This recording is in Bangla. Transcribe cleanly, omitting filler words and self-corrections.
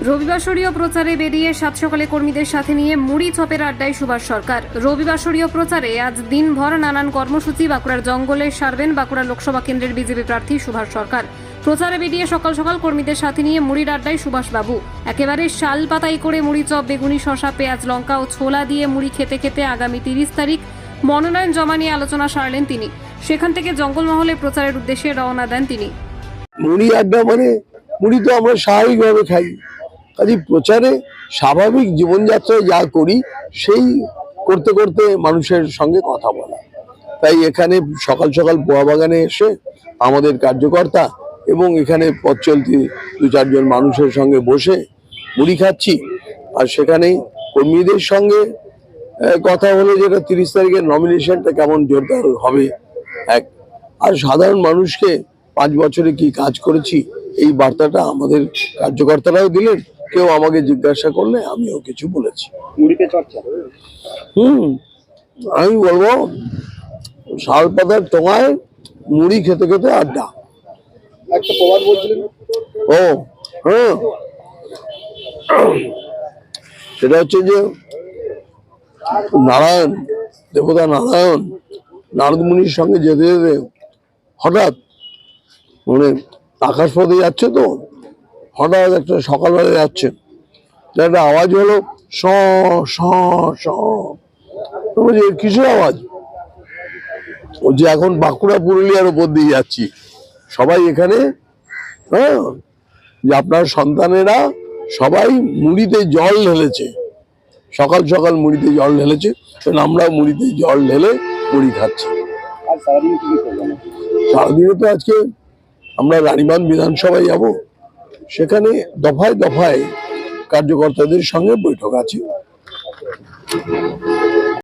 রবিবাসরীয় প্রচারে বেরিয়ে সাত সকালে কর্মীদের সাথে নিয়ে মুড়ি চপের আড্ডায় সুভাষ সরকার। রবিবাসরীয় প্রচারে আজ দিনভর নানান কর্মসূচি বাঁকুড়ার জঙ্গলে সারবেন বাঁকুড়া লোকসভা কেন্দ্রের বিজেপি প্রার্থী সুভাষ সরকার। প্রচারে বেরিয়ে সকাল সকাল কর্মীদের সাথে নিয়ে মুড়ির আড্ডায় সুভাষবাবু একেবারে শাল পাতাই করে মুড়ি চপ, বেগুনি, শসা, পেঁয়াজ, লঙ্কা ও ছোলা দিয়ে মুড়ি খেতে খেতে আগামী 30 তারিখ মনোনয়ন জমা নিয়ে আলোচনা সারলেন তিনি। সেখান থেকে জঙ্গলমহলে প্রচারের উদ্দেশ্যে রওনা দেন তিনি। মুড়ি আড্ডা মানে মুড়ি তো আমরা স্বাভাবিকভাবে খাই, কাজে প্রচারে স্বাভাবিক জীবনযাত্রায় যা করি সেই করতে করতে মানুষের সঙ্গে কথা বলা। তাই এখানে সকাল সকাল পোয়া বাগানে এসে আমাদের কার্যকর্তা এবং এখানে পথ চলতি 2-4 জন মানুষের সঙ্গে বসে মুড়ি খাচ্ছি। আর সেখানেই কর্মীদের সঙ্গে কথা হলো যেটা 30 তারিখের নমিনেশনটা কেমন জোরদার হবে এক, আর সাধারণ মানুষকে 5 বছরে কি কাজ করেছি এই বার্তাটা আমাদের কার্যকর্তারাও দিলেন। কেউ আমাকে জিজ্ঞাসা করলে আমিও কিছু বলেছি। মুড়িতে চর্চা আমি বলবো শাল পাতার টোঙায় মুড়ি খেতে খেতে আড্ডা। একটা প্রবাদ বলছিলেন। ও হ্যাঁ, সেটা হচ্ছে যে নারায়ণ দেবতা নারায়ণ নারদ মুনির সঙ্গে যেতে যেতে হঠাৎ মানে আকাশ পথে যাচ্ছে, তো হঠাৎ একটা সকালবেলা যাচ্ছে, একটা আওয়াজ হলো স স স। কিসের আওয়াজ? ও যে এখন বাঁকুড়া পুরুলিয়ার উপর দিয়ে যাচ্ছি, সবাই এখানে হ্যাঁ যে আপনার সন্তানেরা সবাই মুড়িতে জল ঢেলেছে, সকাল সকাল মুড়িতে জল ঢেলেছে, আমরাও মুড়িতে জল ঢেলে মুড়ি খাচ্ছি। আর সারাদিন কি করবেন? সারাদিনে তো আজকে আমরা রানীবাঁধ বিধানসভায় যাব, সেখানে দফায় দফায় কার্যকর্তাদের সঙ্গে বৈঠক আছে।